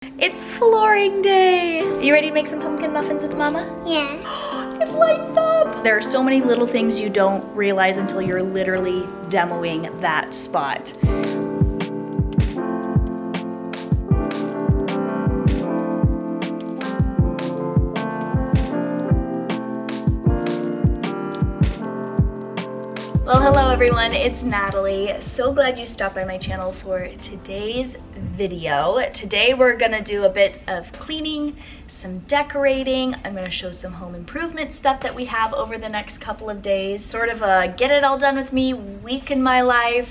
It's flooring day. You ready to make some pumpkin muffins with Mama? Yeah. It lights up. There are so many little things you don't realize until you're literally demoing that spot. Well, hello everyone, it's Natalie. So glad you stopped by my channel for today's video. Today we're gonna do a bit of cleaning, some decorating. I'm gonna show some home improvement stuff that we have over the next couple of days. Sort of a get it all done with me, week in my life,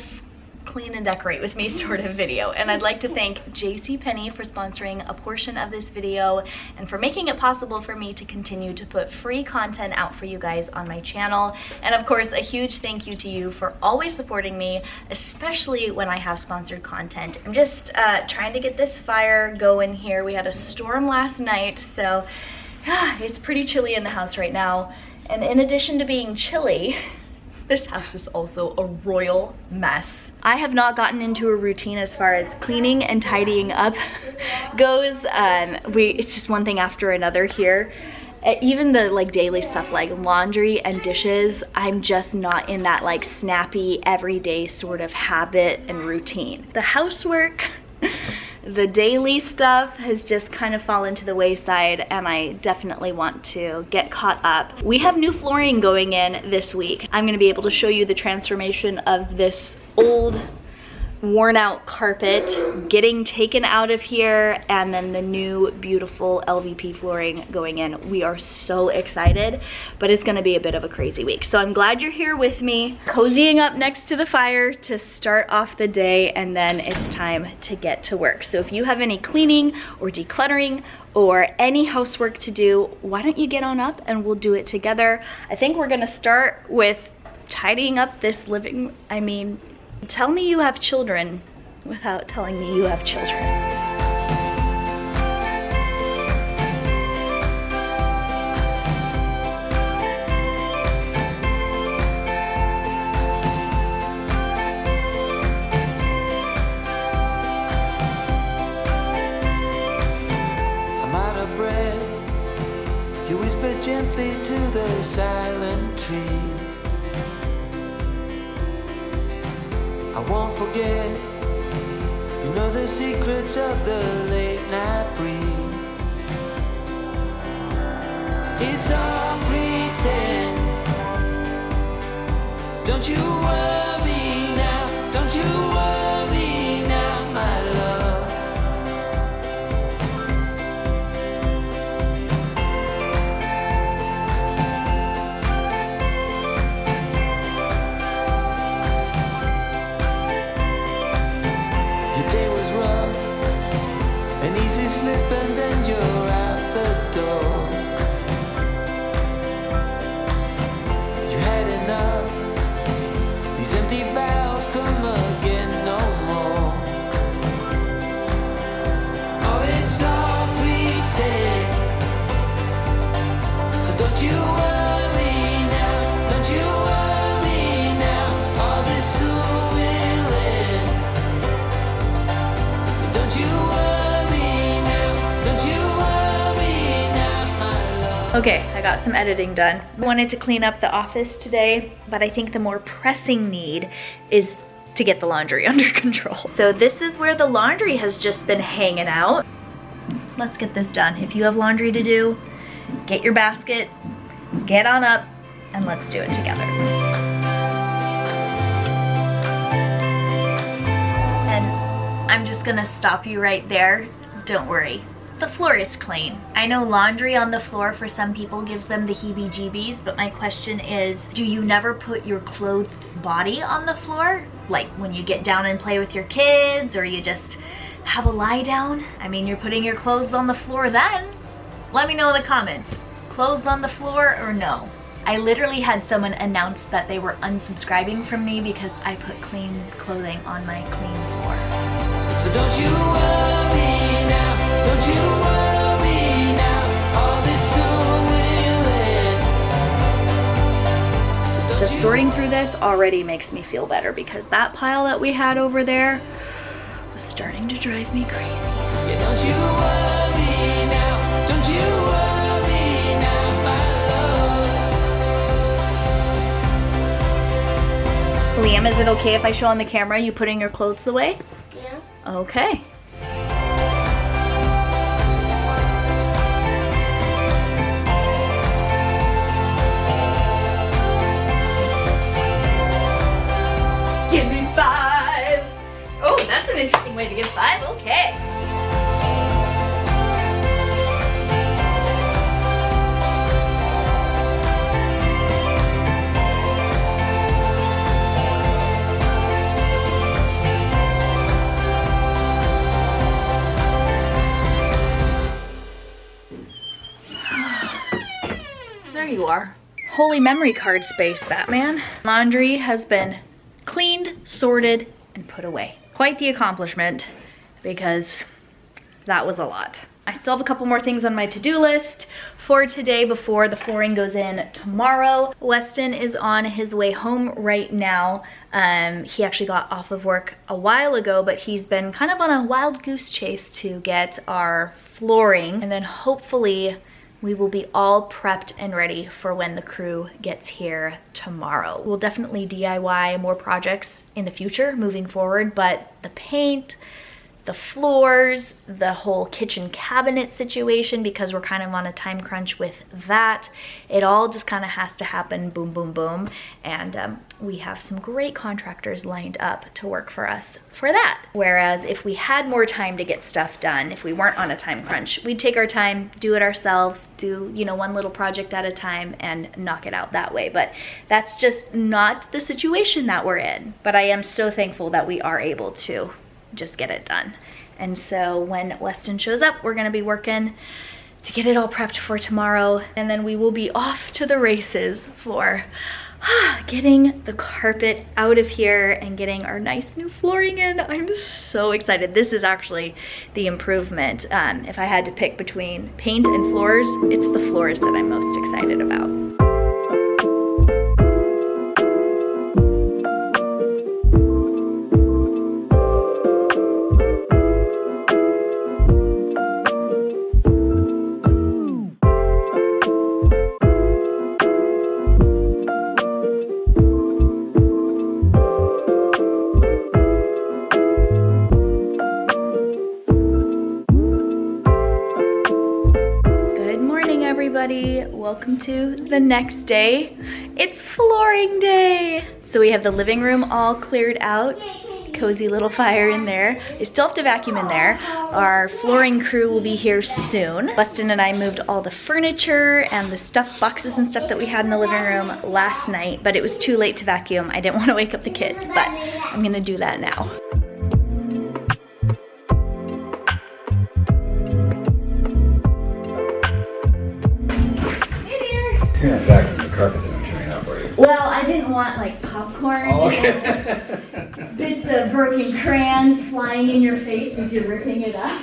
clean and decorate with me sort of video. And I'd like to thank JCPenney for sponsoring a portion of this video and for making it possible for me to continue to put free content out for you guys on my channel. And of course, a huge thank you to you for always supporting me, especially when I have sponsored content. I'm just trying to get this fire going here. We had a storm last night, so it's pretty chilly in the house right now. And in addition to being chilly, this house is also a royal mess. I have not gotten into a routine as far as cleaning and tidying up goes. It's just one thing after another here. Even the daily stuff like laundry and dishes, I'm just not in that snappy everyday sort of habit and routine. The housework, the daily stuff has just kind of fallen to the wayside, and I definitely want to get caught up. We have new flooring going in this week. I'm gonna be able to show you the transformation of this old worn out carpet getting taken out of here, and then the new beautiful LVP flooring going in. We are so excited, but it's gonna be a bit of a crazy week. So I'm glad you're here with me, cozying up next to the fire to start off the day, and then it's time to get to work. So if you have any cleaning or decluttering or any housework to do, why don't you get on up and we'll do it together. I think we're gonna start with tidying up this living, tell me you have children without telling me you have children. I'm out of breath. You whisper gently to the silent trees. I won't forget, you know the secrets of the late night breeze. It's all pretend. Don't you worry now, don't you worry now, my love. Your day was rough, an easy slip and then you're out the door. You had enough, these empty vows come again no more. Oh, it's all pretend, so don't you worry now, don't you worry now, all this soon will end. Don't you worry now, don't you worry now, my love. Okay, I got some editing done. I wanted to clean up the office today, but I think the more pressing need is to get the laundry under control. So this is where the laundry has just been hanging out. Let's get this done. If you have laundry to do, get your basket, get on up, and let's do it together. And I'm just gonna stop you right there. Don't worry, the floor is clean. I know laundry on the floor for some people gives them the heebie-jeebies, but my question is, do you never put your clothed body on the floor? Like when you get down and play with your kids, or you just have a lie down? You're putting your clothes on the floor then. Let me know in the comments, clothes on the floor or no? I literally had someone announce that they were unsubscribing from me because I put clean clothing on my clean floor. So don't you worry now, don't you worry now, all this soon will end. So don't Just you sorting through this already makes me feel better because that pile that we had over there was starting to drive me crazy. Yeah, don't Don't you worry now, don't you worry now, my love. Liam, is it okay if I show on the camera you putting your clothes away? Yeah. Okay. Give me 5. Oh, that's an interesting way to give 5. Okay. There you are. Holy memory card space, Batman. Laundry has been cleaned, sorted, and put away. Quite the accomplishment, because that was a lot. I still have a couple more things on my to-do list for today before the flooring goes in tomorrow. Weston is on his way home right now. He actually got off of work a while ago, but he's been kind of on a wild goose chase to get our flooring, and then hopefully we will be all prepped and ready for when the crew gets here tomorrow. We'll definitely DIY more projects in the future moving forward, but the paint, the floors, the whole kitchen cabinet situation, because we're kind of on a time crunch with that, it all just kind of has to happen boom, boom, boom. And we have some great contractors lined up to work for us for that. Whereas if we had more time to get stuff done, if we weren't on a time crunch, we'd take our time, do it ourselves, do, you know, one little project at a time and knock it out that way. But that's just not the situation that we're in. But I am so thankful that we are able to just get it done. And so when Weston shows up, we're gonna be working to get it all prepped for tomorrow, and then we will be off to the races for getting the carpet out of here and getting our nice new flooring in. I'm so excited. This is actually the improvement. If I had to pick between paint and floors, it's the floors that I'm most excited about. Everybody, welcome to the next day. It's flooring day. So we have the living room all cleared out, cozy little fire in there. I still have to vacuum in there. Our flooring crew will be here soon. Weston and I moved all the furniture and the stuff boxes and stuff that we had in the living room last night, but it was too late to vacuum. I didn't want to wake up the kids, but I'm gonna do that now. You're not vacuuming the carpet that I'm showing up, are you? Well, I didn't want like popcorn. Oh, okay. Bits of broken crayons flying in your face as you're ripping it up.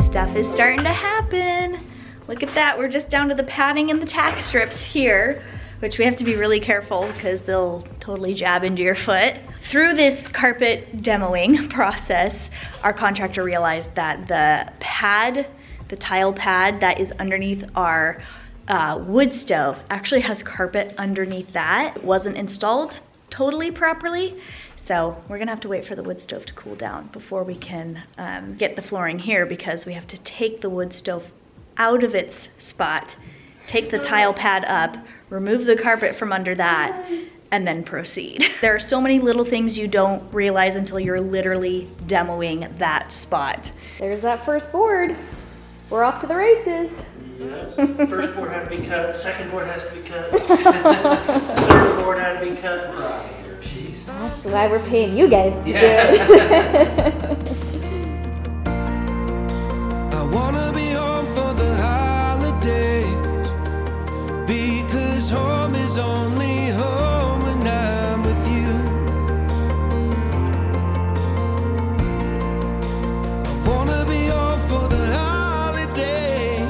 Stuff is starting to happen. Look at that, we're just down to the padding and the tack strips here, which we have to be really careful because they'll totally jab into your foot. Through this carpet demoing process, our contractor realized that the pad, the tile pad that is underneath our wood stove actually has carpet underneath that. It wasn't installed totally properly. So we're gonna have to wait for the wood stove to cool down before we can get the flooring here, because we have to take the wood stove out of its spot, take the tile pad up, remove the carpet from under that, and then proceed. There are so many little things you don't realize until you're literally demoing that spot. There's that first board. We're off to the races. Yes. First board had to be cut. Second board has to be cut. Third board had to be cut. Right here, jeez. That's why we're paying you guys to do it. I wanna be home for the holidays, because home is only home when I'm with you. I wanna be home for the holidays,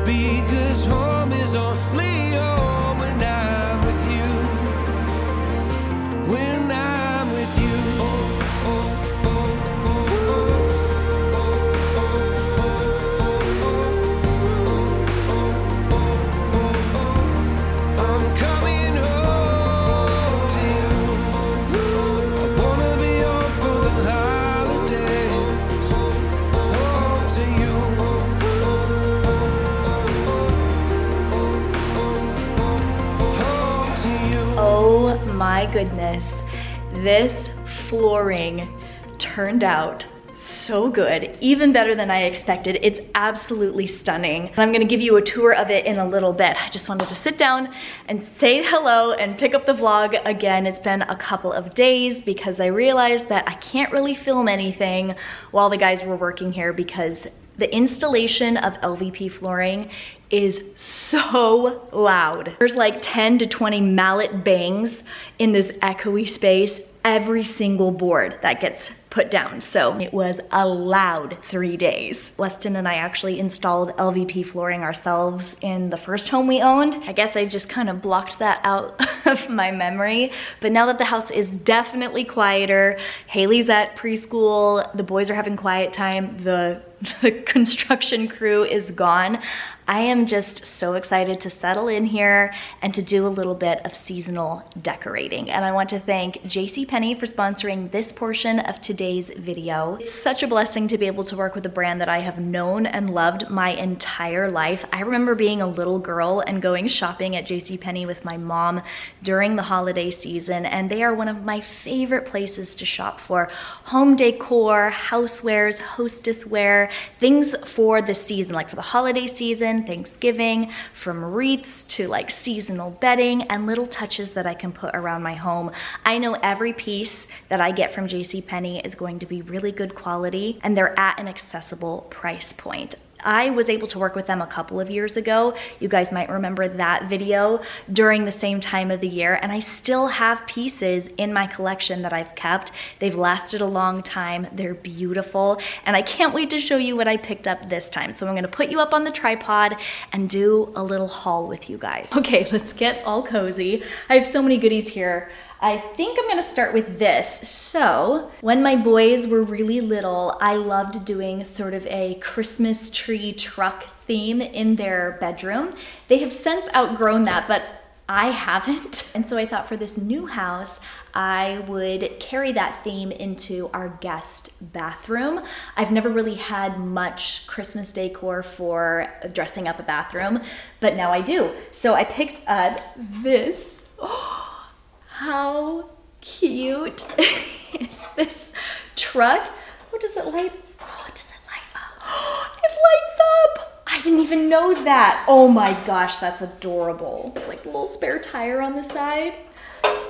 because home is only home when I'm with you. When I'm with you. I'm coming home to you. I wanna be home for the holidays. Home to you. Home to you. Oh my goodness, this flooring turned out so good, even better than I expected. It's absolutely stunning. And I'm gonna give you a tour of it in a little bit. I just wanted to sit down and say hello and pick up the vlog again. It's been a couple of days because I realized that I can't really film anything while the guys were working here because the installation of LVP flooring is so loud. There's like 10 to 20 mallet bangs in this echoey space every single board that gets put down. So it was a loud 3 days. Weston and I actually installed LVP flooring ourselves in the first home we owned. I guess I just kind of blocked that out of my memory. But now that the house is definitely quieter, Haley's at preschool, the boys are having quiet time, the construction crew is gone, I am just so excited to settle in here and to do a little bit of seasonal decorating. And I want to thank JCPenney for sponsoring this portion of today's video. It's such a blessing to be able to work with a brand that I have known and loved my entire life. I remember being a little girl and going shopping at JCPenney with my mom during the holiday season, and they are one of my favorite places to shop for home decor, housewares, hostess wear, things for the season, like for the holiday season, Thanksgiving, from wreaths to like seasonal bedding and little touches that I can put around my home. I know every piece that I get from JCPenney is going to be really good quality and they're at an accessible price point. I was able to work with them a couple of years ago. You guys might remember that video during the same time of the year, and I still have pieces in my collection that I've kept. They've lasted a long time. They're beautiful, and I can't wait to show you what I picked up this time. So I'm gonna put you up on the tripod and do a little haul with you guys. Okay, let's get all cozy. I have so many goodies here. I think I'm gonna start with this. So, when my boys were really little, I loved doing sort of a Christmas tree truck theme in their bedroom. They have since outgrown that, but I haven't. And so I thought for this new house, I would carry that theme into our guest bathroom. I've never really had much Christmas decor for dressing up a bathroom, but now I do. So I picked up this. How cute is this truck? What does it light? Oh, does it light up? It lights up! I didn't even know that. Oh my gosh, that's adorable. It's like a little spare tire on the side.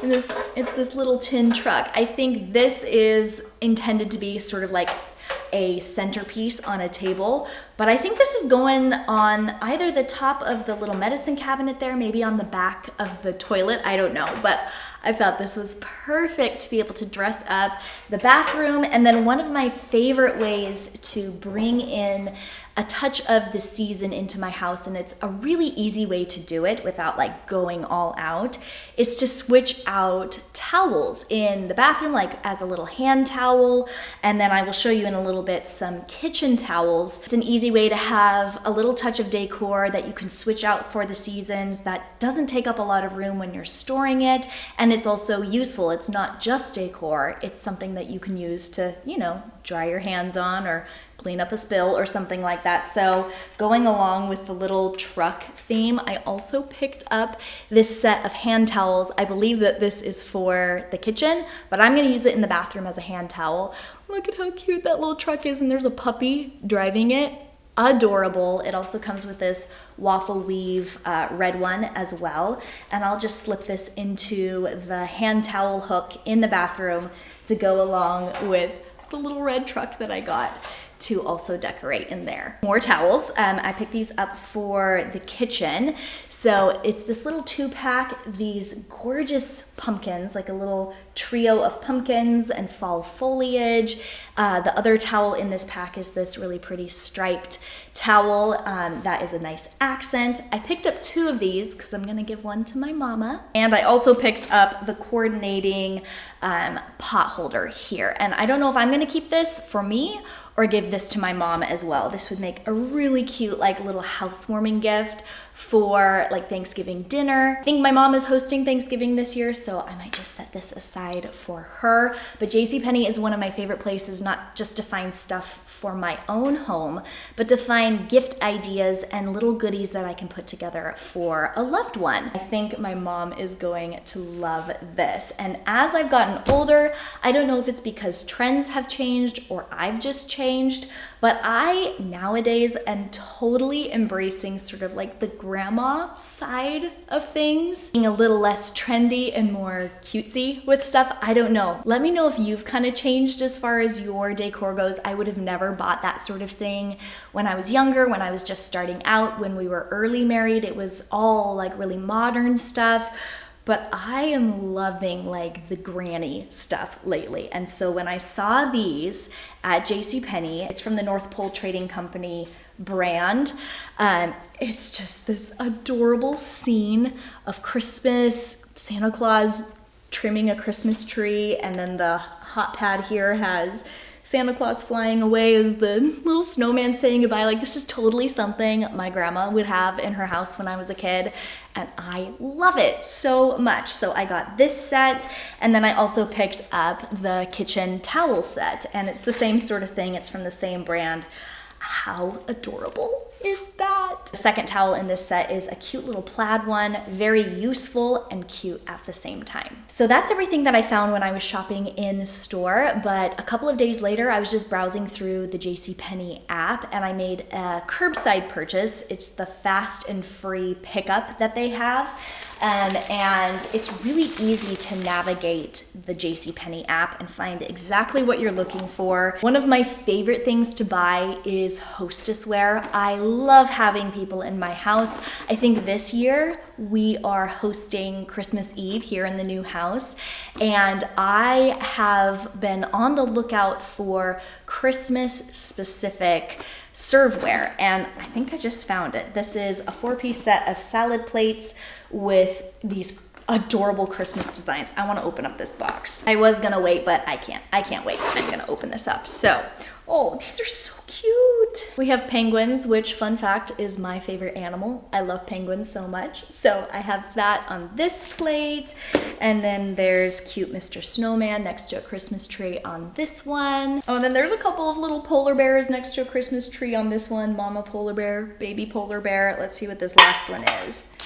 And it's this little tin truck. I think this is intended to be sort of like a centerpiece on a table, but I think this is going on either the top of the little medicine cabinet there, maybe on the back of the toilet, I don't know, but I thought this was perfect to be able to dress up the bathroom. And then one of my favorite ways to bring in a touch of the season into my house, and it's a really easy way to do it without like going all out, is to switch out towels in the bathroom, like as a little hand towel, and then I will show you in a little bit some kitchen towels. It's an easy way to have a little touch of decor that you can switch out for the seasons that doesn't take up a lot of room when you're storing it, and it's also useful. It's not just decor, it's something that you can use to, you know, dry your hands on or clean up a spill or something like that. So going along with the little truck theme, I also picked up this set of hand towels. I believe that this is for the kitchen, but I'm gonna use it in the bathroom as a hand towel. Look at how cute that little truck is, and there's a puppy driving it. adorable. It also comes with this waffle weave red one as well. And I'll just slip this into the hand towel hook in the bathroom to go along with the little red truck that I got to also decorate in there. More towels. I picked these up for the kitchen. So it's this little 2-pack, these gorgeous pumpkins, like a little trio of pumpkins and fall foliage. The other towel in this pack is this really pretty striped towel that is a nice accent. I picked up 2 of these because I'm gonna give one to my mama. And I also picked up the coordinating pot holder here. And I don't know if I'm gonna keep this for me or give this to my mom as well. This would make a really cute like little housewarming gift for like Thanksgiving dinner. I think my mom is hosting Thanksgiving this year, so I might just set this aside for her. But JCPenney is one of my favorite places, not just to find stuff for my own home, but to find gift ideas and little goodies that I can put together for a loved one. I think my mom is going to love this. And as I've gotten older, I don't know if it's because trends have changed or I've just changed, but I nowadays am totally embracing sort of like the grandma side of things, being a little less trendy and more cutesy with stuff. I don't know. Let me know if you've kind of changed as far as your decor goes. I would have never bought that sort of thing when I was younger, when I was just starting out, when we were early married. It was all like really modern stuff. But I am loving like the granny stuff lately. And so when I saw these at JCPenney, it's from the North Pole Trading Company brand. It's just this adorable scene of Christmas, Santa Claus trimming a Christmas tree, and then the hot pad here has Santa Claus flying away as the little snowman saying goodbye. Like, this is totally something my grandma would have in her house when I was a kid, and I love it so much. So I got this set, and then I also picked up the kitchen towel set, and it's the same sort of thing. It's from the same brand. How adorable is that? The second towel in this set is a cute little plaid one, very useful and cute at the same time. So that's everything that I found when I was shopping in store, but a couple of days later, I was just browsing through the JCPenney app and I made a curbside purchase. It's the fast and free pickup that they have. And it's really easy to navigate the JCPenney app and find exactly what you're looking for. One of my favorite things to buy is hostess wear. I love having people in my house. I think this year we are hosting Christmas Eve here in the new house, and I have been on the lookout for Christmas specific serveware, and I think I just found it. This is a 4-piece set of salad plates with these adorable Christmas designs. I want to open up this box. I was gonna wait, but I can't wait. I'm gonna open this up. So, oh, these are so cute. We have penguins, which, fun fact, is my favorite animal. I love penguins so much. So I have that on this plate. And then there's cute Mr. Snowman next to a Christmas tree on this one. Oh, and then there's a couple of little polar bears next to a Christmas tree on this one. Mama polar bear, baby polar bear. Let's see what this last one is.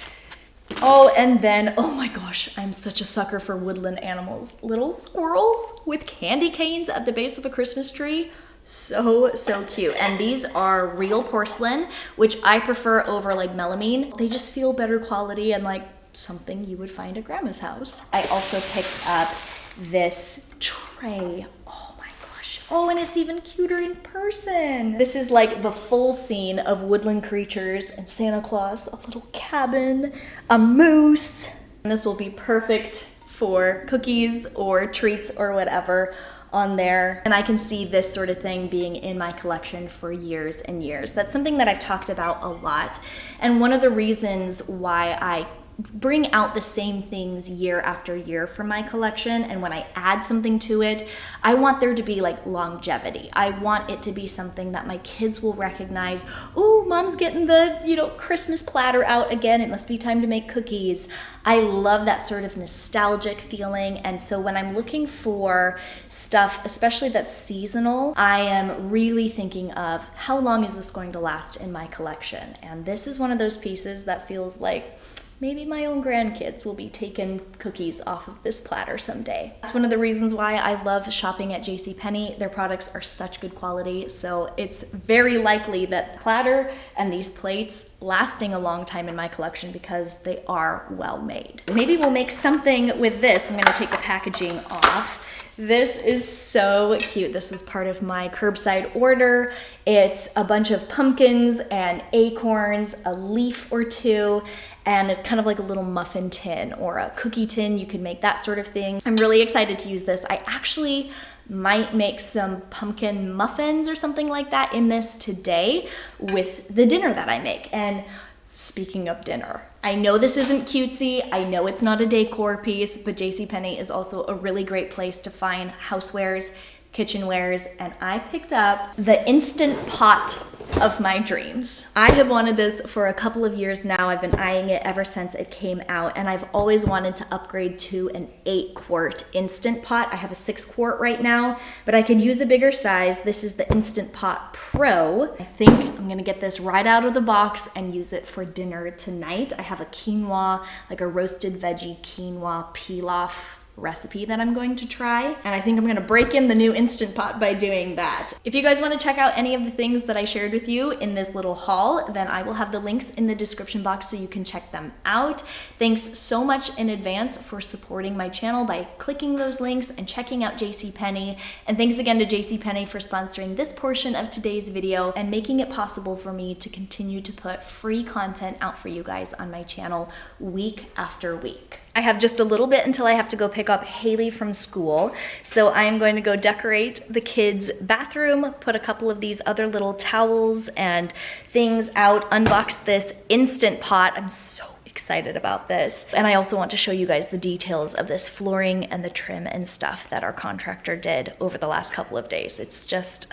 Oh, and then, oh my gosh, I'm such a sucker for woodland animals. Little squirrels with candy canes at the base of a Christmas tree. So cute. And these are real porcelain, which I prefer over like melamine. They just feel better quality and like something you would find at grandma's house. I also picked up this tray. Oh my gosh. Oh, and it's even cuter in person. This is like the full scene of woodland creatures and Santa Claus, a little cabin, a moose. And this will be perfect for cookies or treats or whatever on there. And I can see this sort of thing being in my collection for years and years. That's something that I've talked about a lot. And one of the reasons why I bring out the same things year after year from my collection, and when I add something to it, I want there to be like longevity. I want it to be something that my kids will recognize. Ooh, mom's getting the, Christmas platter out again. It must be time to make cookies. I love that sort of nostalgic feeling. And so when I'm looking for stuff, especially that's seasonal, I am really thinking of how long is this going to last in my collection? And this is one of those pieces that feels like maybe my own grandkids will be taking cookies off of this platter someday. That's one of the reasons why I love shopping at JCPenney. Their products are such good quality, so it's very likely that the platter and these plates lasting a long time in my collection because they are well made. Maybe we'll make something with this. I'm gonna take the packaging off. This is so cute. This was part of my curbside order. It's a bunch of pumpkins and acorns, a leaf or two, and it's kind of like a little muffin tin or a cookie tin. You can make that sort of thing. I'm really excited to use this. I actually might make some pumpkin muffins or something like that in this today with the dinner that I make. And speaking of dinner, I know this isn't cutesy, I know it's not a decor piece, but JCPenney is also a really great place to find housewares, kitchenwares, and I picked up the Instant Pot of my dreams. I have wanted this for a couple of years now. I've been eyeing it ever since it came out, and I've always wanted to upgrade to an 8-quart Instant Pot. I have a 6-quart right now, but I could use a bigger size. This is the Instant Pot Pro. I think I'm gonna get this right out of the box and use it for dinner tonight. I have a quinoa, like a roasted veggie quinoa pilaf recipe that I'm going to try, and I think I'm gonna break in the new Instant Pot by doing that. If you guys want to check out any of the things that I shared with you in this little haul, then I will have the links in the description box so you can check them out. Thanks so much in advance for supporting my channel by clicking those links and checking out JCPenney, and thanks again to JCPenney for sponsoring this portion of today's video and making it possible for me to continue to put free content out for you guys on my channel week after week. I have just a little bit until I have to go pick up Haley from school. So I am going to go decorate the kids' bathroom, put a couple of these other little towels and things out, unbox this Instant Pot. I'm so excited about this. And I also want to show you guys the details of this flooring and the trim and stuff that our contractor did over the last couple of days. It's just,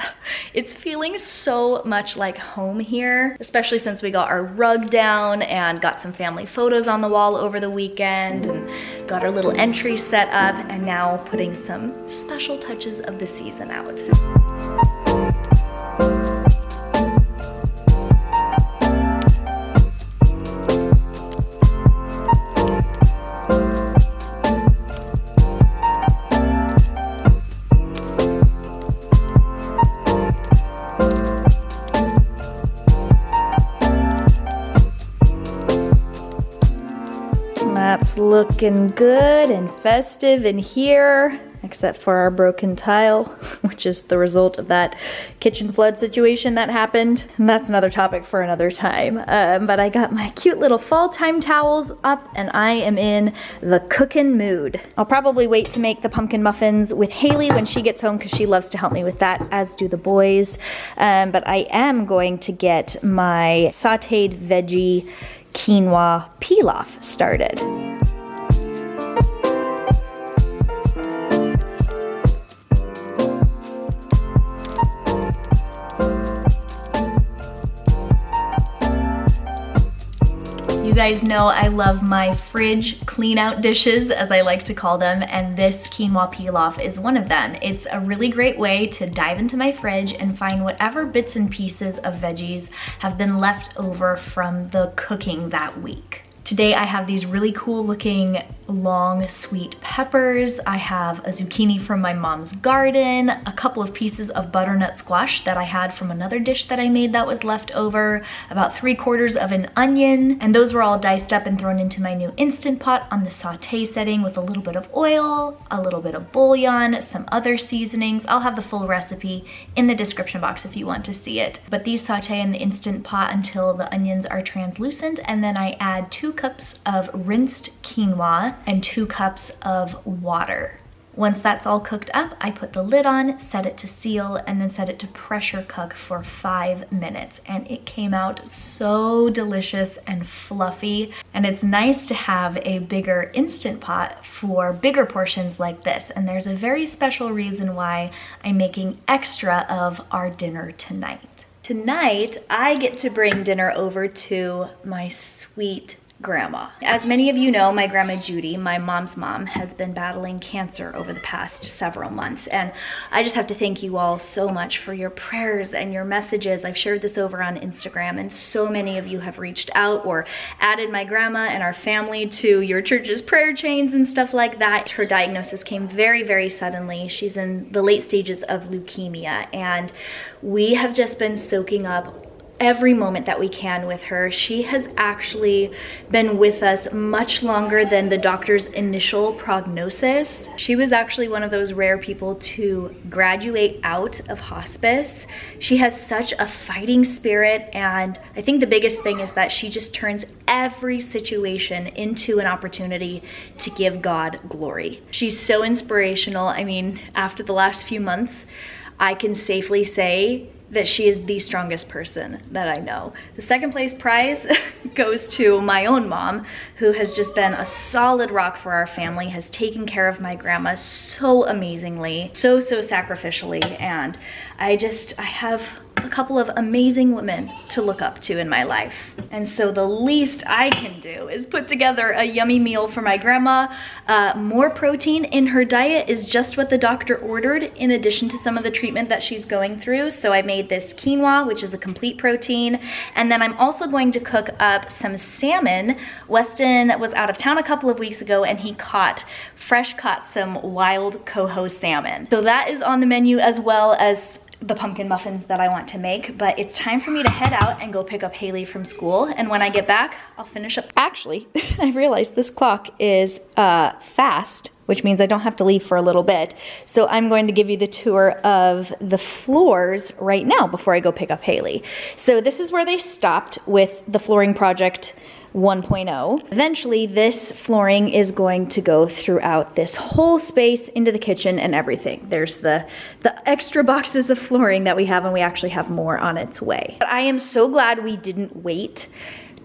it's feeling so much like home here, especially since we got our rug down and got some family photos on the wall over the weekend and got our little entry set up, and now putting some special touches of the season out. That's looking good and festive in here, except for our broken tile, which is the result of that kitchen flood situation that happened. And that's another topic for another time. But I got my cute little fall time towels up and I am in the cooking mood. I'll probably wait to make the pumpkin muffins with Haley when she gets home because she loves to help me with that, as do the boys. But I am going to get my sautéed veggie quinoa pilaf started. You guys know I love my fridge clean out dishes, as I like to call them, and this quinoa pilaf is one of them. It's a really great way to dive into my fridge and find whatever bits and pieces of veggies have been left over from the cooking that week. Today I have these really cool looking long sweet peppers. I have a zucchini from my mom's garden, a couple of pieces of butternut squash that I had from another dish that I made that was left over, about 3/4 of an onion, and those were all diced up and thrown into my new Instant Pot on the sauté setting with a little bit of oil, a little bit of bouillon, some other seasonings. I'll have the full recipe in the description box if you want to see it. But these sauté in the Instant Pot until the onions are translucent, and then I add 2 cups of rinsed quinoa and 2 cups of water. Once that's all cooked up, I put the lid on, set it to seal, and then set it to pressure cook for 5 minutes. And it came out so delicious and fluffy. And it's nice to have a bigger Instant Pot for bigger portions like this. And there's a very special reason why I'm making extra of our dinner tonight. Tonight, I get to bring dinner over to my sweet grandma. As many of you know, my grandma Judy, my mom's mom, has been battling cancer over the past several months, and I just have to thank you all so much for your prayers and your messages. I've shared this over on Instagram, and so many of you have reached out or added my grandma and our family to your church's prayer chains and stuff like that. Her diagnosis came very, very suddenly. She's in the late stages of leukemia, and we have just been soaking up every moment that we can with her. She has actually been with us much longer than the doctor's initial prognosis. She was actually one of those rare people to graduate out of hospice. She has such a fighting spirit, and I think the biggest thing is that she just turns every situation into an opportunity to give God glory. She's so inspirational. I mean, after the last few months, I can safely say that she is the strongest person that I know. The second place prize goes to my own mom, who has just been a solid rock for our family, has taken care of my grandma so amazingly, so sacrificially, and I have a couple of amazing women to look up to in my life. And so the least I can do is put together a yummy meal for my grandma. More protein in her diet is just what the doctor ordered, in addition to some of the treatment that she's going through. So I made this quinoa, which is a complete protein. And then I'm also going to cook up some salmon. Weston was out of town a couple of weeks ago, and he fresh caught some wild coho salmon. So that is on the menu, as well as the pumpkin muffins that I want to make. But it's time for me to head out and go pick up Haley from school, and when I get back, I'll finish up. Actually, I realized this clock is fast, which means I don't have to leave for a little bit. So I'm going to give you the tour of the floors right now before I go pick up Haley. So this is where they stopped with the flooring project 1.0. Eventually, this flooring is going to go throughout this whole space into the kitchen and everything. There's the extra boxes of flooring that we have, and we actually have more on its way. But I am so glad we didn't wait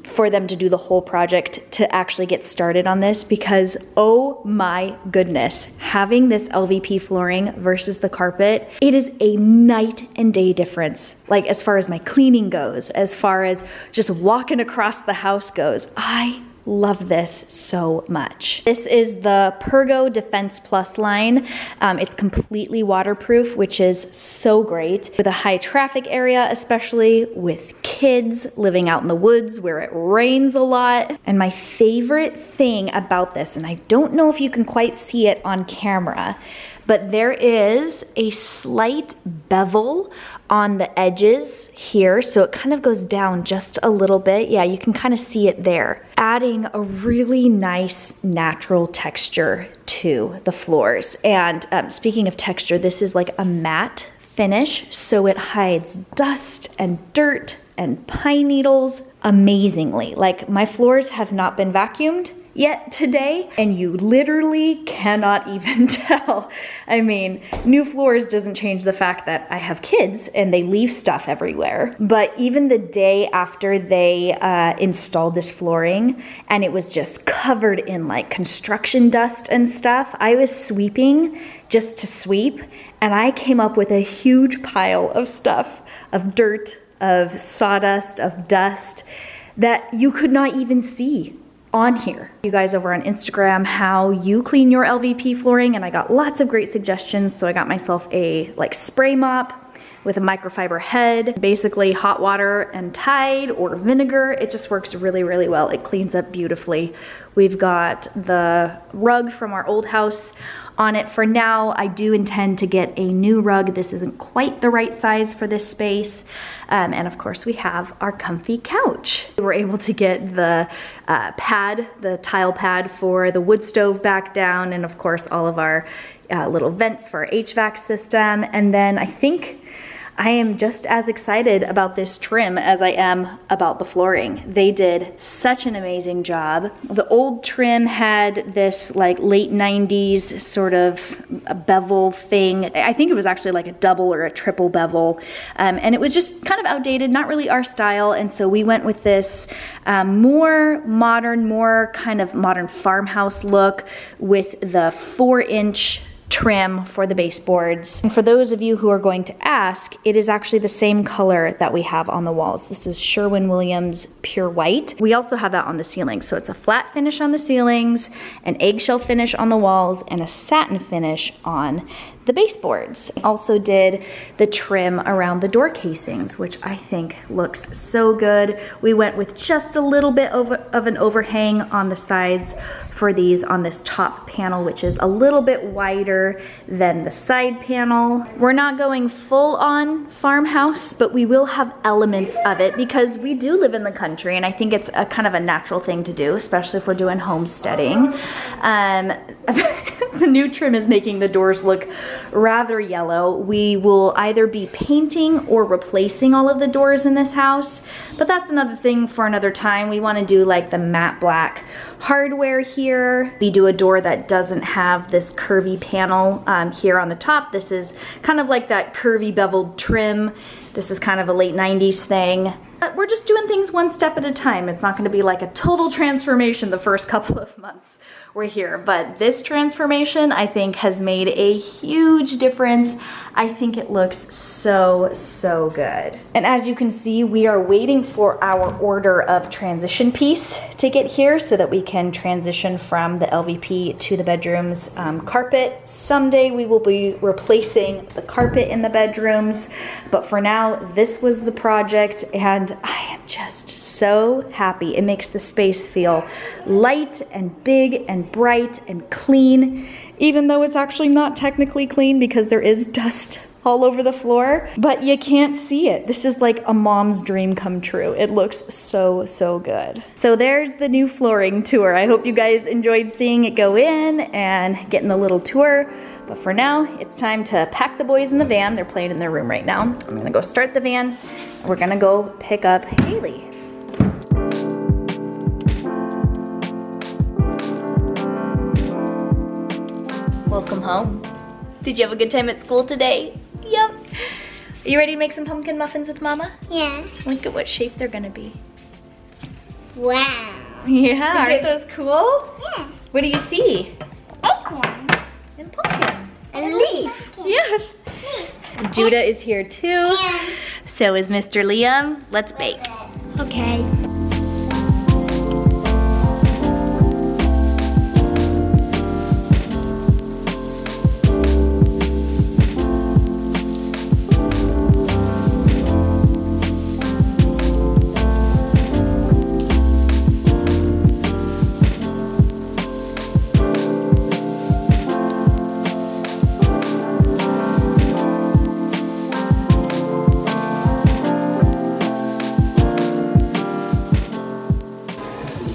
for them to do the whole project to actually get started on this, because oh my goodness, having this LVP flooring versus the carpet, it is a night and day difference. Like, as far as my cleaning goes, as far as just walking across the house goes, I love this so much. This is the PERGO Defense Plus line. It's completely waterproof, which is so great. With a high traffic area, especially with kids living out in the woods where it rains a lot. And my favorite thing about this, and I don't know if you can quite see it on camera, but there is a slight bevel on the edges here, so it kind of goes down just a little bit. Yeah, you can kind of see it there, adding a really nice natural texture to the floors. And speaking of texture, this is like a matte finish, so it hides dust and dirt and pine needles amazingly. Like, my floors have not been vacuumed yet today, and you literally cannot even tell. I mean, new floors doesn't change the fact that I have kids and they leave stuff everywhere. But even the day after they installed this flooring, and it was just covered in like construction dust and stuff, I was sweeping just to sweep, and I came up with a huge pile of stuff, of dirt, of sawdust, of dust, that you could not even see on here. You guys over on Instagram how you clean your LVP flooring, and I got lots of great suggestions. So I got myself a like spray mop with a microfiber head, basically hot water and Tide or vinegar. It just works really, really well. It cleans up beautifully. We've got the rug from our old house on it for now. I do intend to get a new rug. This isn't quite the right size for this space. And of course we have our comfy couch. We were able to get the pad, the tile pad for the wood stove back down, and of course all of our little vents for our HVAC system. And then I think I am just as excited about this trim as I am about the flooring. They did such an amazing job. The old trim had this like late 90s sort of a bevel thing. I think it was actually like a double or a triple bevel. And it was just kind of outdated, not really our style. And so we went with this more modern, more kind of modern farmhouse look with the 4-inch trim for the baseboards. And for those of you who are going to ask, it is actually the same color that we have on the walls. This is Sherwin-Williams Pure White. We also have that on the ceilings. So it's a flat finish on the ceilings, an eggshell finish on the walls, and a satin finish on the baseboards. Also did the trim around the door casings, which I think looks so good. We went with just a little bit of an overhang on the sides for these on this top panel, which is a little bit wider than the side panel. We're not going full on farmhouse, but we will have elements of it because we do live in the country, and I think it's a kind of a natural thing to do, especially if we're doing homesteading. The new trim is making the doors look rather yellow. We will either be painting or replacing all of the doors in this house, but that's another thing for another time. We want to do like the matte black hardware here. We do a door that doesn't have this curvy panel here on the top. This is kind of like that curvy beveled trim. This is kind of a late 90s thing. But we're just doing things one step at a time. It's not going to be like a total transformation the first couple of months we're here. But this transformation, I think, has made a huge difference. I think it looks so, so good. And as you can see, we are waiting for our order of transition piece to get here so that we can transition from the LVP to the bedrooms carpet. Someday we will be replacing the carpet in the bedrooms. But for now, this was the project, and I am just so happy. It makes the space feel light and big and bright and clean, even though it's actually not technically clean because there is dust all over the floor, but you can't see it. This is like a mom's dream come true. It looks so, so good. So there's the new flooring tour. I hope you guys enjoyed seeing it go in and getting the little tour. But for now, it's time to pack the boys in the van. They're playing in their room right now. I'm gonna go start the van. And we're gonna go pick up Haley. Welcome home. Did you have a good time at school today? Yep. Are you ready to make some pumpkin muffins with Mama? Yeah. Look at what shape they're gonna be. Wow. Yeah, aren't those cool? Yeah. What do you see? Acorn. And pumpkin. And a leaf. Yeah. Judah is here too. And So is Mr. Liam. Let's bake. okay.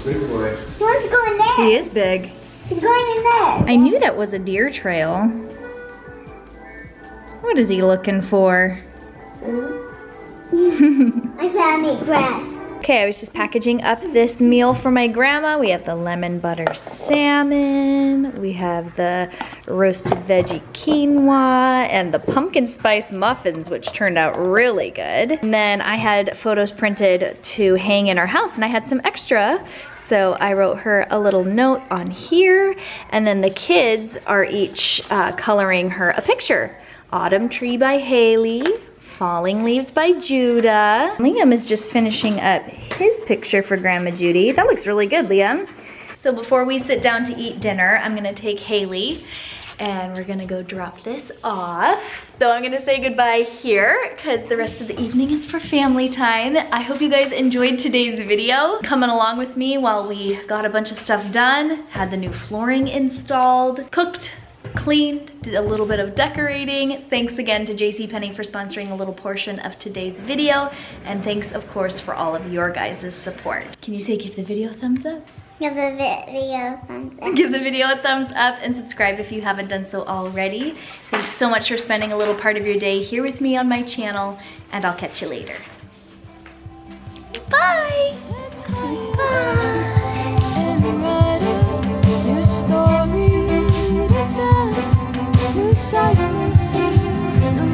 Big boy. One's going there. He is big. He's going in there. I knew that was a deer trail. What is he looking for? I said I make grass. Okay, I was just packaging up this meal for my grandma. We have the lemon butter salmon. We have the roasted veggie quinoa and the pumpkin spice muffins, which turned out really good. And then I had photos printed to hang in our house, and I had some extra. So I wrote her a little note on here, and then the kids are each coloring her a picture. Autumn Tree by Haley, Falling Leaves by Judah. Liam is just finishing up his picture for Grandma Judy. That looks really good, Liam. So before we sit down to eat dinner, I'm gonna take Haley and we're gonna go drop this off. So I'm gonna say goodbye here because the rest of the evening is for family time. I hope you guys enjoyed today's video. Coming along with me while we got a bunch of stuff done, had the new flooring installed, cooked, cleaned, did a little bit of decorating. Thanks again to JCPenney for sponsoring a little portion of today's video. And thanks, of course, for all of your guys' support. Can you say give the video a thumbs up? Give the video a thumbs up. Give the video a thumbs up and subscribe if you haven't done so already. Thanks so much for spending a little part of your day here with me on my channel, and I'll catch you later. Bye! Bye! New story to tell, new sights, new scenes, new